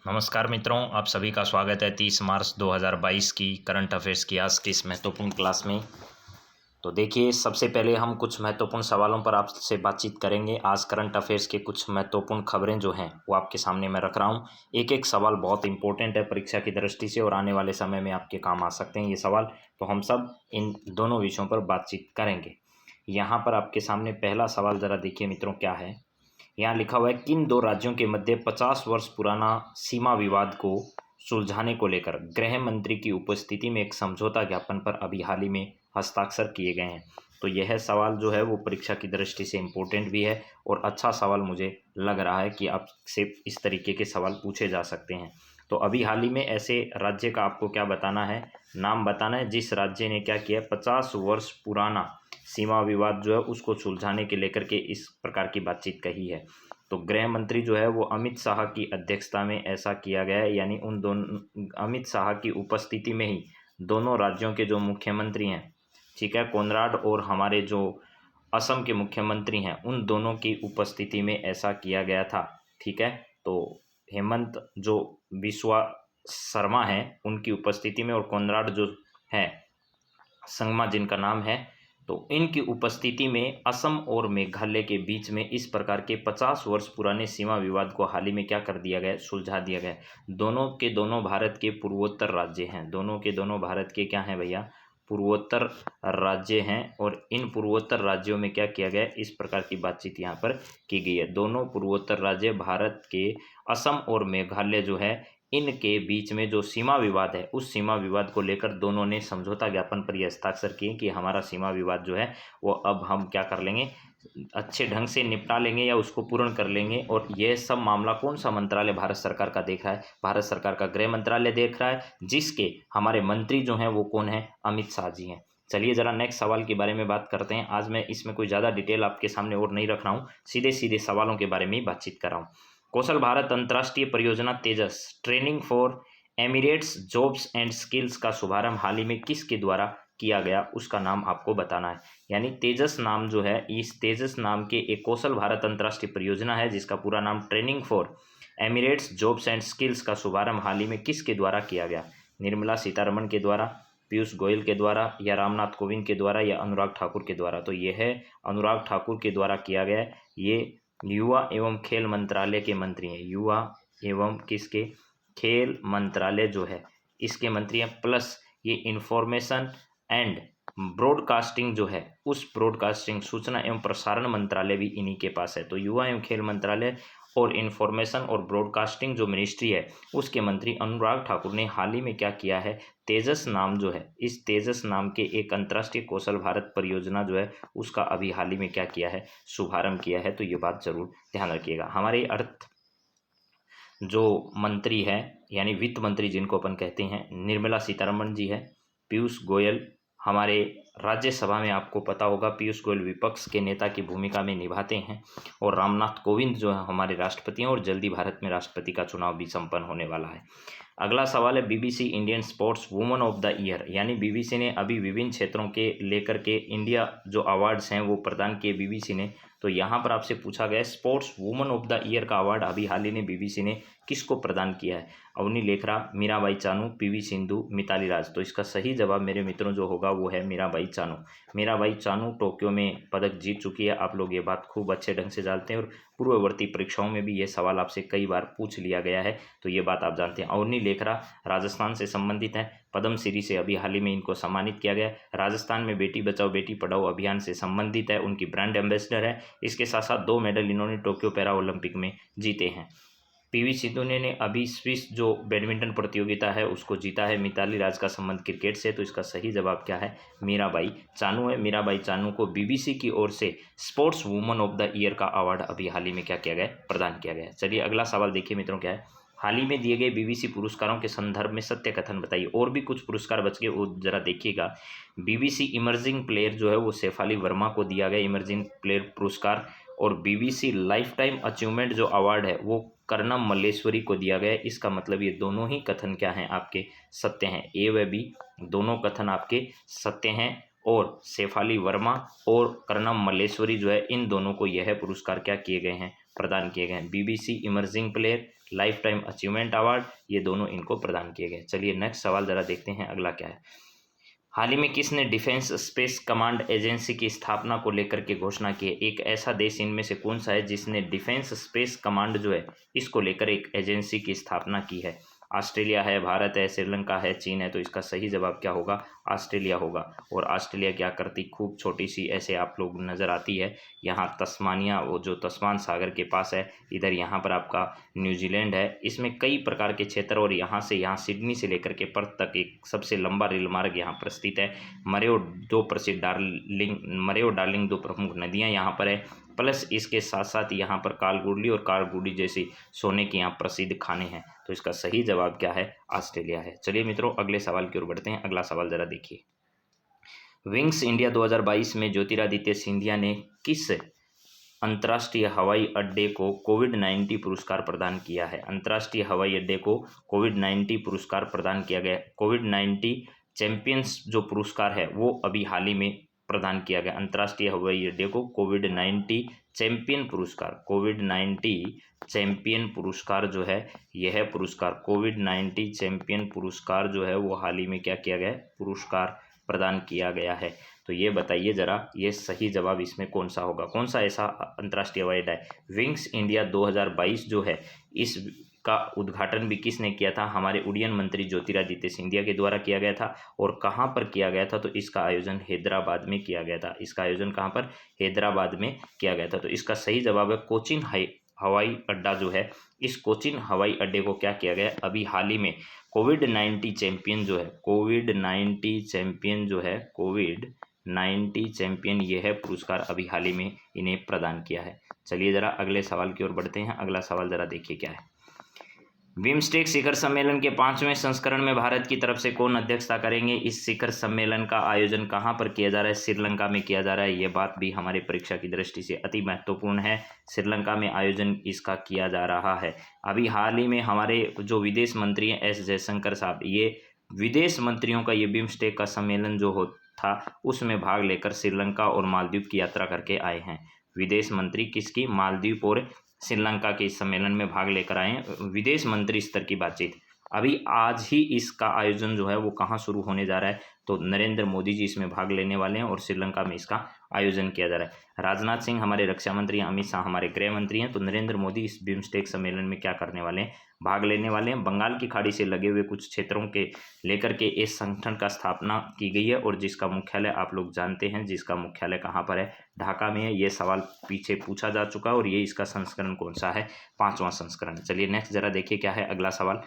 नमस्कार मित्रों, आप सभी का स्वागत है 30 मार्च 2022 की करंट अफेयर्स की आज की इस महत्वपूर्ण क्लास में। तो देखिए, सबसे पहले हम कुछ महत्वपूर्ण सवालों पर आपसे बातचीत करेंगे। आज करंट अफेयर्स के कुछ महत्वपूर्ण खबरें जो हैं वो आपके सामने मैं रख रहा हूँ। एक एक सवाल बहुत इंपॉर्टेंट है परीक्षा की दृष्टि से और आने वाले समय में आपके काम आ सकते हैं ये सवाल। तो हम सब इन दोनों विषयों पर बातचीत करेंगे। यहाँ पर आपके सामने पहला सवाल ज़रा देखिए मित्रों, क्या है। यहाँ लिखा हुआ है, किन दो राज्यों के मध्य 50 वर्ष पुराना सीमा विवाद को सुलझाने को लेकर गृह मंत्री की उपस्थिति में एक समझौता ज्ञापन पर अभी हाल ही में हस्ताक्षर किए गए हैं। तो यह सवाल जो है वो परीक्षा की दृष्टि से इम्पोर्टेंट भी है और अच्छा सवाल मुझे लग रहा है कि आपसे इस तरीके के सवाल पूछे जा सकते हैं। तो अभी हाल ही में ऐसे राज्य का आपको क्या बताना है, नाम बताना है जिस राज्य ने क्या किया, 50 वर्ष पुराना सीमा विवाद जो है उसको सुलझाने के लेकर के इस प्रकार की बातचीत कही है। तो गृह मंत्री जो है वो अमित शाह की अध्यक्षता में ऐसा किया गया है, यानी उन दोनों अमित शाह की उपस्थिति में ही दोनों राज्यों के जो मुख्यमंत्री हैं, ठीक है, कोनराड और हमारे जो असम के मुख्यमंत्री हैं, उन दोनों की उपस्थिति में ऐसा किया गया था। ठीक है, तो हेमंत जो बिस्वा शर्मा हैं उनकी उपस्थिति में और कोनराड जो है संगमा जिनका नाम है, तो इनकी उपस्थिति में असम और मेघालय के बीच में इस प्रकार के 50 वर्ष पुराने सीमा विवाद को हाल ही में क्या कर दिया गया, सुलझा दिया गया। दोनों के दोनों भारत के पूर्वोत्तर राज्य हैं, दोनों के दोनों भारत के क्या हैं भैया, पूर्वोत्तर राज्य हैं। और इन पूर्वोत्तर राज्यों में क्या किया गया, इस प्रकार की बातचीत यहाँ पर की गई है। दोनों पूर्वोत्तर राज्य भारत के असम और मेघालय जो है, इनके बीच में जो सीमा विवाद है उस सीमा विवाद को लेकर दोनों ने समझौता ज्ञापन पर यह हस्ताक्षर किए कि हमारा सीमा विवाद जो है वो अब हम क्या कर लेंगे, अच्छे ढंग से निपटा लेंगे या उसको पूर्ण कर लेंगे। और यह सब मामला कौन सा मंत्रालय भारत सरकार का देख रहा है, भारत सरकार का गृह मंत्रालय देख रहा है, जिसके हमारे मंत्री जो हैं वो कौन है, अमित शाह जी हैं। चलिए ज़रा नेक्स्ट सवाल के बारे में बात करते हैं। आज मैं इसमें कोई ज़्यादा डिटेल आपके सामने और नहीं रख रहा हूँ, सीधे सीधे सवालों के बारे में ही बातचीत कर रहा हूँ। कौशल भारत अंतर्राष्ट्रीय परियोजना Tejas training for Emirates jobs and skills का शुभारंभ हाल ही में किसके द्वारा किया गया, उसका नाम आपको बताना है। यानी तेजस नाम जो है, इस तेजस नाम के एक कौशल भारत अंतर्राष्ट्रीय परियोजना है जिसका पूरा नाम training for Emirates jobs and skills का शुभारंभ हाल ही में किसके द्वारा किया गया, निर्मला सीतारमण के द्वारा, पीयूष गोयल के द्वारा, या रामनाथ कोविंद के द्वारा, या अनुराग ठाकुर के द्वारा। तो यह है अनुराग ठाकुर के द्वारा किया गया है। ये युवा एवं खेल मंत्रालय के मंत्री हैं, युवा एवं किसके, खेल मंत्रालय जो है इसके मंत्री हैं। प्लस ये इंफॉर्मेशन एंड ब्रॉडकास्टिंग जो है उस ब्रॉडकास्टिंग सूचना एवं प्रसारण मंत्रालय भी इन्हीं के पास है। तो युवा एवं खेल मंत्रालय और इंफॉर्मेशन और ब्रॉडकास्टिंग जो मिनिस्ट्री है उसके मंत्री अनुराग ठाकुर ने हाल ही में क्या किया है, तेजस नाम जो है, इस तेजस नाम के एक अंतर्राष्ट्रीय कौशल भारत परियोजना जो है उसका अभी हाल ही में क्या किया है, शुभारंभ किया है। तो ये बात जरूर ध्यान रखिएगा। हमारे अर्थ जो मंत्री है यानी वित्त मंत्री जिनको अपन कहते हैं, निर्मला सीतारमण जी है। पीयूष गोयल हमारे राज्यसभा में, आपको पता होगा पीयूष गोयल विपक्ष के नेता की भूमिका में निभाते हैं। और रामनाथ कोविंद जो है हमारे राष्ट्रपति हैं और जल्दी भारत में राष्ट्रपति का चुनाव भी संपन्न होने वाला है। अगला सवाल है, BBC Indian sports woman of the year, यानी बीबीसी ने अभी विभिन्न क्षेत्रों के लेकर के इंडिया जो अवार्ड्स हैं वो प्रदान किए बीबीसी ने। तो यहाँ पर आपसे पूछा गया है sports woman of the year का अवार्ड अभी हाल ही में बीबीसी ने किसको प्रदान किया है, अवनी लेखरा, मीराबाई चानू, पीवी सिंधु, मिताली राज। तो इसका सही जवाब मेरे मित्रों जो होगा वो है मीराबाई चानू। मीराबाई चानू टोक्यो में पदक जीत चुकी है, आप लोग ये बात खूब अच्छे ढंग से जानते हैं और पूर्ववर्ती परीक्षाओं में भी ये सवाल आपसे कई बार पूछ लिया गया है, तो ये बात आप जानते हैं। अवनी लेखरा राजस्थान से संबंधित है, पद्मश्री से अभी हाल ही में इनको सम्मानित किया गया। राजस्थान में बेटी बचाओ बेटी पढ़ाओ अभियान से संबंधित है, उनकी ब्रांड एम्बेसडर है। इसके साथ साथ 2 मेडल इन्होंने टोक्यो पैरा ओलंपिक में जीते हैं। पीवी सिंधु ने अभी स्विस जो बैडमिंटन प्रतियोगिता है उसको जीता है। मिताली राज का संबंध क्रिकेट से, तो इसका सही जवाब क्या है, मीराबाई चानू है। मीराबाई चानू को बीबीसी की ओर से sports woman of the year का अवार्ड अभी हाल ही में क्या किया गया, प्रदान किया गया। चलिए अगला सवाल देखिए मित्रों, क्या है, हाल ही में दिए गए बीबीसी पुरस्कारों के संदर्भ में सत्य कथन बताइए। और भी कुछ पुरस्कार बच गए, वो जरा देखिएगा। बीबीसी इमर्जिंग प्लेयर जो है वो शेफाली वर्मा को दिया गया इमर्जिंग प्लेयर पुरस्कार। और बीबीसी लाइफ टाइम अचीवमेंट जो अवार्ड है वो कर्णम मल्लेश्वरी को दिया गया है। इसका मतलब ये दोनों ही कथन क्या हैं, आपके सत्य हैं, ए व बी दोनों कथन आपके सत्य हैं। और शेफाली वर्मा और कर्णम मल्लेश्वरी जो है इन दोनों को यह पुरस्कार क्या किए गए हैं, प्रदान किए गए हैं। BBC emerging player, life time achievement award, ये दोनों इनको प्रदान किए गए। चलिए नेक्स्ट सवाल जरा देखते हैं अगला क्या है। हाल ही में किसने डिफेंस स्पेस कमांड एजेंसी की स्थापना को लेकर के घोषणा की है? एक ऐसा देश इनमें से कौन सा है जिसने डिफेंस स्पेस कमांड जो है इसको लेकर एक एजेंसी की स्थापना की है? ऑस्ट्रेलिया है, भारत है, श्रीलंका है, चीन है। तो इसका सही जवाब क्या होगा? ऑस्ट्रेलिया होगा। और ऑस्ट्रेलिया क्या करती, खूब छोटी सी ऐसे आप लोग नज़र आती है, यहाँ तस्मानिया, वो जो तस्मान सागर के पास है, इधर यहाँ पर आपका न्यूजीलैंड है। इसमें कई प्रकार के क्षेत्र, और यहाँ से यहाँ सिडनी से लेकर के पर्थ तक एक सबसे लंबा रेल मार्ग यहाँ पर स्थित है। मरेओ डार्लिंग दो प्रमुख नदियाँ यहाँ पर है, प्लस इसके साथ साथ यहाँ पर कालगुडली और कारगुडी जैसी सोने के यहाँ प्रसिद्ध खाने हैं। तो इसका सही जवाब क्या है? ऑस्ट्रेलिया है। चलिए मित्रों अगले सवाल की ओर बढ़ते हैं। अगला सवाल जरा देखिए। विंग्स इंडिया 2022 में ज्योतिरादित्य सिंधिया ने किस अंतर्राष्ट्रीय हवाई अड्डे को कोविड-19 पुरस्कार प्रदान किया है? अंतर्राष्ट्रीय हवाई अड्डे को कोविड-19 पुरस्कार प्रदान किया गया। कोविड-19 चैंपियंस जो पुरस्कार है वो अभी हाल ही में प्रदान किया गया। अंतर्राष्ट्रीय हवाई अड्डे को कोविड-19 चैंपियन पुरस्कार, कोविड-19 चैंपियन पुरस्कार जो है, यह पुरस्कार कोविड-19 चैंपियन पुरस्कार जो है वो हाल ही में क्या किया गया है? पुरस्कार प्रदान किया गया है। तो ये बताइए जरा, ये सही जवाब इसमें कौन सा होगा? कौन सा ऐसा अंतर्राष्ट्रीय हवाई अड्डा है? विंग्स इंडिया 2022 जो है इसका उद्घाटन भी किसने किया था? हमारे उड्डयन मंत्री ज्योतिरादित्य सिंधिया के द्वारा किया गया था। और कहाँ पर किया गया था? तो इसका आयोजन हैदराबाद में किया गया था। इसका आयोजन कहाँ पर? हैदराबाद में किया गया था। तो इसका सही जवाब है कोचीन हवाई अड्डा जो है, इस कोचीन हवाई अड्डे को क्या किया गया? अभी हाल ही में कोविड-19 चैंपियन जो है, कोविड-19 चैंपियन जो है, कोविड-19 चैंपियन, यह है पुरस्कार अभी हाल ही में इन्हें प्रदान किया है। चलिए जरा अगले सवाल की ओर बढ़ते हैं। अगला सवाल जरा देखिए क्या है। बिम्स्टेक शिखर सम्मेलन के 5वें संस्करण में भारत की तरफ से कौन अध्यक्षता करेंगे? इस शिखर सम्मेलन का आयोजन कहाँ पर किया जा रहा है? श्रीलंका में किया जा रहा है। ये बात भी हमारी परीक्षा की दृष्टि से अति महत्वपूर्ण है। श्रीलंका में आयोजन इसका किया जा रहा है। अभी हाल ही में हमारे जो विदेश मंत्री हैं एस जयशंकर साहब, ये विदेश मंत्रियों का ये बिम्स्टेक का सम्मेलन जो हो था उसमें भाग लेकर श्रीलंका और मालदीव की यात्रा करके आए हैं। विदेश मंत्री किसकी? मालदीव और श्रीलंका के इस सम्मेलन में भाग लेकर आए हैं। विदेश मंत्री स्तर की बातचीत। अभी आज ही इसका आयोजन जो है वो कहाँ शुरू होने जा रहा है? तो नरेंद्र मोदी जी इसमें भाग लेने वाले हैं और श्रीलंका में इसका आयोजन किया जा रहा है। राजनाथ सिंह हमारे रक्षा मंत्री हैं, अमित शाह हमारे गृह मंत्री हैं। तो नरेंद्र मोदी इस बिम्स्टेक सम्मेलन में क्या करने वाले हैं? भाग लेने वाले हैं। बंगाल की खाड़ी से लगे हुए कुछ क्षेत्रों के लेकर के इस संगठन का स्थापना की गई है और जिसका मुख्यालय आप लोग जानते हैं, जिसका मुख्यालय कहाँ पर है? ढाका में है। ये सवाल पीछे पूछा जा चुका है और ये इसका संस्करण कौन सा है? 5वां संस्करण। चलिए नेक्स्ट जरा देखिए क्या है अगला सवाल।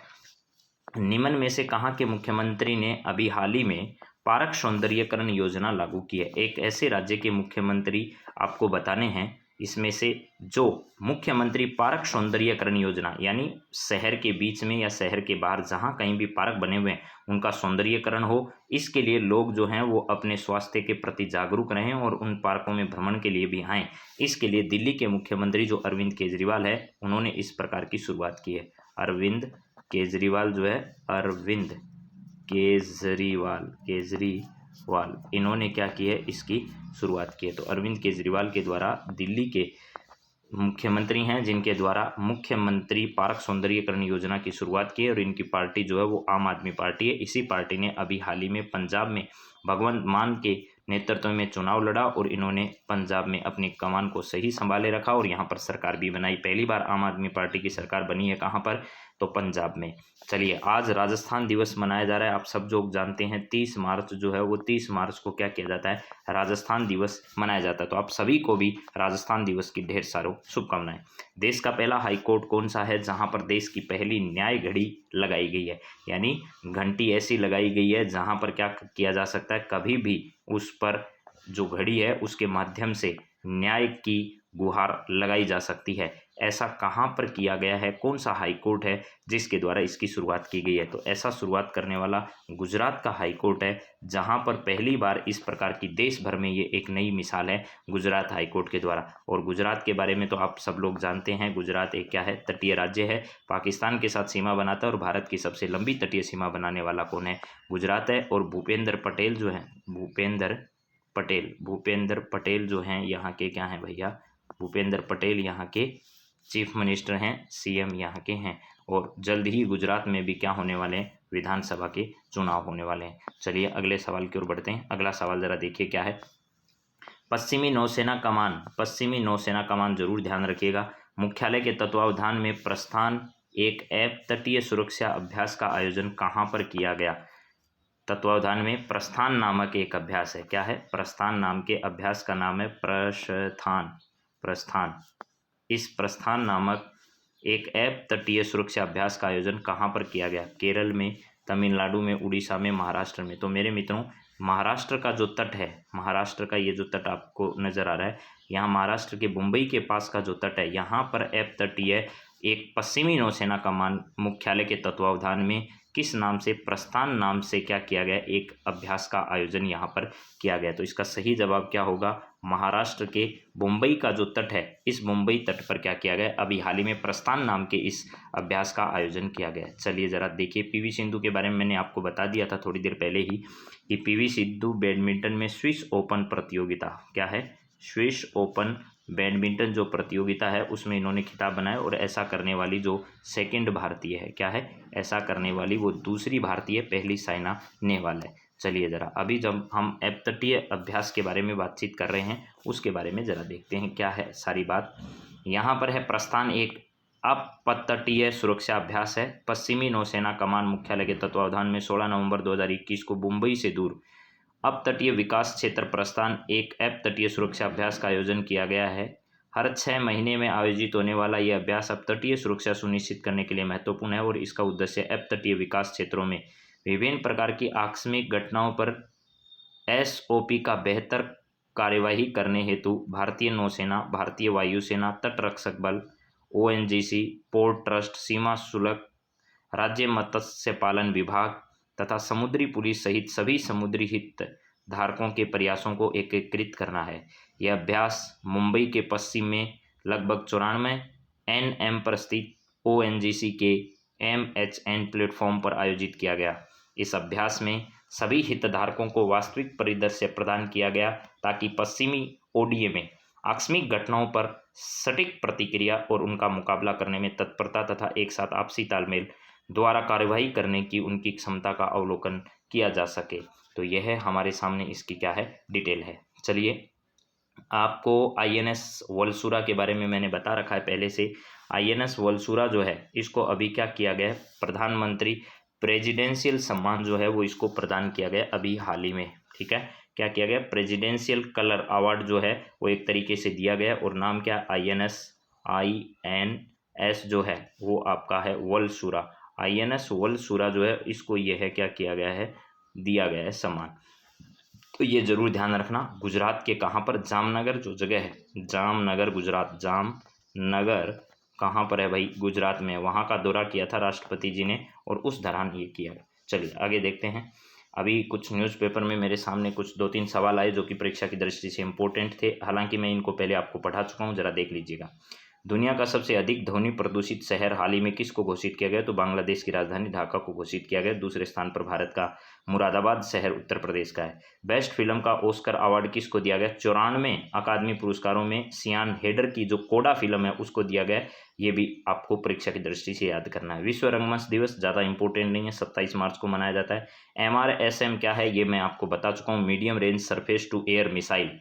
निम्न में से कहाँ के मुख्यमंत्री ने अभी हाल ही में पार्क सौंदर्यीकरण योजना लागू की है? एक ऐसे राज्य के मुख्यमंत्री आपको बताने हैं, इसमें से जो मुख्यमंत्री पार्क सौंदर्यीकरण योजना, यानी शहर के बीच में या शहर के बाहर जहाँ कहीं भी पार्क बने हुए हैं उनका सौंदर्यीकरण हो, इसके लिए लोग जो हैं वो अपने स्वास्थ्य के प्रति जागरूक रहें और उन पार्कों में भ्रमण के लिए भी आएँ। इसके लिए दिल्ली के मुख्यमंत्री जो अरविंद केजरीवाल है, उन्होंने इस प्रकार की शुरुआत की है। अरविंद केजरीवाल जो है, अरविंद केजरीवाल इन्होंने क्या की है? इसकी शुरुआत की है। तो अरविंद केजरीवाल के द्वारा दिल्ली के मुख्यमंत्री हैं जिनके द्वारा मुख्यमंत्री पार्क सौंदर्यीकरण योजना की शुरुआत की है और इनकी पार्टी जो है वो आम आदमी पार्टी है। इसी पार्टी ने अभी हाल ही में पंजाब में भगवंत मान के नेतृत्व में चुनाव लड़ा और इन्होंने पंजाब में अपनी कमान को सही संभाले रखा और यहाँ पर सरकार भी बनाई। पहली बार आम आदमी पार्टी की सरकार बनी है कहाँ पर? तो पंजाब में। चलिए आज राजस्थान दिवस मनाया जा रहा है। आप सब लोग जानते हैं 30 मार्च जो है वो 30 मार्च को क्या किया जाता है? राजस्थान दिवस मनाया जाता है। तो आप सभी को भी राजस्थान दिवस की ढेर सारों शुभकामनाएं। देश का पहला हाईकोर्ट कौन सा है जहां पर देश की पहली न्याय घड़ी लगाई गई है? यानी घंटी ऐसी लगाई गई है जहां पर क्या किया जा सकता है, कभी भी उस पर जो घड़ी है उसके माध्यम से न्याय की गुहार लगाई जा सकती है। ऐसा कहाँ पर किया गया है? कौन सा हाई कोर्ट है जिसके द्वारा इसकी शुरुआत की गई है? तो ऐसा शुरुआत करने वाला गुजरात का हाई कोर्ट है, जहाँ पर पहली बार इस प्रकार की देश भर में ये एक नई मिसाल है गुजरात हाई कोर्ट के द्वारा। और गुजरात के बारे में तो आप सब लोग जानते हैं, गुजरात एक क्या है? तटीय राज्य है, पाकिस्तान के साथ सीमा बनाता है और भारत की सबसे लंबी तटीय सीमा बनाने वाला कौन है? गुजरात है। और भूपेंद्र पटेल जो है, भूपेंद्र पटेल जो हैं यहाँ के क्या हैं भैया? भूपेंद्र पटेल यहाँ के चीफ मिनिस्टर हैं, सीएम यहाँ के हैं। और जल्द ही गुजरात में भी क्या होने वाले हैं, विधानसभा के चुनाव होने वाले हैं। चलिए अगले सवाल की ओर बढ़ते हैं। अगला सवाल जरा देखिए क्या है। पश्चिमी नौसेना कमान जरूर ध्यान रखिएगा। मुख्यालय के तत्वावधान में प्रस्थान एक ऐप तटीय सुरक्षा अभ्यास का आयोजन कहाँ पर किया गया। तत्वावधान में प्रस्थान नामक एक अभ्यास है। क्या है? प्रस्थान नाम के अभ्यास का नाम है प्रस्थान। इस प्रस्थान नामक एक ऐप तटीय सुरक्षा अभ्यास का आयोजन कहाँ पर किया गया? केरल में, तमिलनाडु में, उड़ीसा में, महाराष्ट्र में। तो मेरे मित्रों, महाराष्ट्र का जो तट है, महाराष्ट्र का ये जो तट आपको नजर आ रहा है, यहाँ महाराष्ट्र के मुंबई के पास का जो तट है, यहाँ पर ऐप तटीय एक पश्चिमी नौसेना कमान मुख्यालय के तत्वावधान में किस नाम से, प्रस्थान नाम से क्या किया गया, एक अभ्यास का आयोजन यहाँ पर किया गया। तो इसका सही जवाब क्या होगा? महाराष्ट्र के मुंबई का जो तट है, इस मुंबई तट पर क्या किया गया? अभी हाल ही में प्रस्थान नाम के इस अभ्यास का आयोजन किया गया। चलिए जरा देखिए, पीवी सिंधु के बारे में मैंने आपको बता दिया था थोड़ी देर पहले ही कि पीवी सिंधु बैडमिंटन में स्विस ओपन प्रतियोगिता, क्या है, स्विस ओपन बैडमिंटन जो प्रतियोगिता है उसमें इन्होंने खिताब बनाया। और ऐसा करने वाली जो सेकंड भारतीय है, क्या है, ऐसा करने वाली वो दूसरी भारतीय, पहली साइना नेहवाल है। चलिए जरा अभी जब हम अपतटीय अभ्यास के बारे में बातचीत कर रहे हैं, उसके बारे में जरा देखते हैं क्या है सारी बात। यहाँ पर है प्रस्थान एक अपतटीय सुरक्षा अभ्यास है। पश्चिमी नौसेना कमान मुख्यालय के तत्वावधान में 16 नवंबर 2021 को मुंबई से दूर अपतटीय विकास क्षेत्र प्रस्थान एक अपतटीय सुरक्षा अभ्यास का आयोजन किया गया है। हर 6 महीने में आयोजित होने वाला यह अभ्यास अपतटीय सुरक्षा सुनिश्चित करने के लिए महत्वपूर्ण है और इसका उद्देश्य अपतटीय विकास क्षेत्रों में विभिन्न प्रकार की आकस्मिक घटनाओं पर एसओपी का बेहतर कार्यवाही करने हेतु भारतीय नौसेना, भारतीय वायुसेना, तटरक्षक बल, ओएनजीसी, पोर्ट ट्रस्ट, सीमा शुल्क, राज्य मत्स्य पालन विभाग तथा समुद्री पुलिस सहित सभी समुद्री हित धारकों के प्रयासों को एकीकृत करना है। यह अभ्यास मुंबई के पश्चिम में लगभग 94 NM पर स्थित ओएनजीसी के MHN प्लेटफॉर्म पर आयोजित किया गया। इस अभ्यास में सभी हितधारकों को वास्तविक परिदृश्य प्रदान किया गया ताकि पश्चिमी ओडीए में आकस्मिक घटनाओं पर सटीक प्रतिक्रिया और उनका मुकाबला करने में तत्परता तथा एक साथ आपसी तालमेल द्वारा कार्यवाही करने की उनकी क्षमता का अवलोकन किया जा सके। तो यह हमारे सामने इसकी क्या है, डिटेल है। चलिए आपको INS वलसुरा के बारे में मैंने बता रखा है पहले से। INS वलसुरा जो है इसको अभी क्या किया गया है, प्रधानमंत्री प्रेसिडेंशियल सम्मान जो है वो इसको प्रदान किया गया अभी हाल ही में। ठीक है, क्या किया गया, प्रेसिडेंशियल कलर अवार्ड जो है वो एक तरीके से दिया गया और नाम क्या, INS जो है वो आपका है वलसुरा। INS वलसुरा जो है इसको ये है क्या किया गया है, दिया गया है सम्मान। तो ये जरूर ध्यान रखना। गुजरात के कहाँ पर, जामनगर जो जगह है, जामनगर गुजरात, जामनगर कहाँ पर है भाई, गुजरात में। वहाँ का दौरा किया था राष्ट्रपति जी ने और उस दौरान ये किया। चलिए आगे देखते हैं। अभी कुछ न्यूज़पेपर में मेरे सामने कुछ 2-3 सवाल आए जो कि परीक्षा की दृष्टि से इम्पोर्टेंट थे, हालांकि मैं इनको पहले आपको पढ़ा चुका हूँ, जरा देख लीजिएगा। दुनिया का सबसे अधिक ध्वनि प्रदूषित शहर हाल ही में किसको घोषित किया गया? तो बांग्लादेश की राजधानी ढाका को घोषित किया गया। दूसरे स्थान पर भारत का मुरादाबाद शहर उत्तर प्रदेश का है। बेस्ट फिल्म का ऑस्कर अवार्ड किसको दिया गया? 94 अकादमी पुरस्कारों में सियान हेडर की जो कोडा फिल्म है उसको दिया गया। ये भी आपको परीक्षा की दृष्टि से याद करना है। विश्व रंगमंच दिवस ज़्यादा इंपॉर्टेंट नहीं है, 27 मार्च को मनाया जाता है। MRSM क्या है ये मैं आपको बता चुका हूँ, medium range surface to air missile.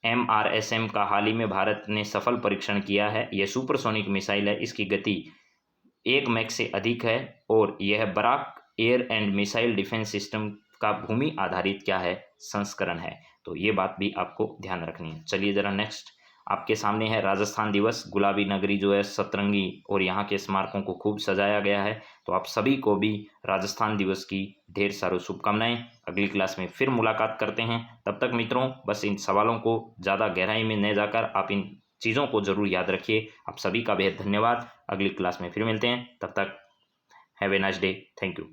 MRSM का हाल ही में भारत ने सफल परीक्षण किया है। यह सुपरसोनिक मिसाइल है, इसकी गति 1 मैक से अधिक है और यह Barak air and missile defence system का भूमि आधारित क्या है, संस्करण है। तो ये बात भी आपको ध्यान रखनी है। चलिए जरा नेक्स्ट आपके सामने है राजस्थान दिवस। गुलाबी नगरी जो है सतरंगी और यहाँ के स्मारकों को खूब सजाया गया है। तो आप सभी को भी राजस्थान दिवस की ढेर सारी शुभकामनाएं। अगली क्लास में फिर मुलाकात करते हैं। तब तक मित्रों बस इन सवालों को ज़्यादा गहराई में न जाकर आप इन चीज़ों को ज़रूर याद रखिए। आप सभी का बेहद धन्यवाद। अगली क्लास में फिर मिलते हैं, तब तक have a nice day. Thank you.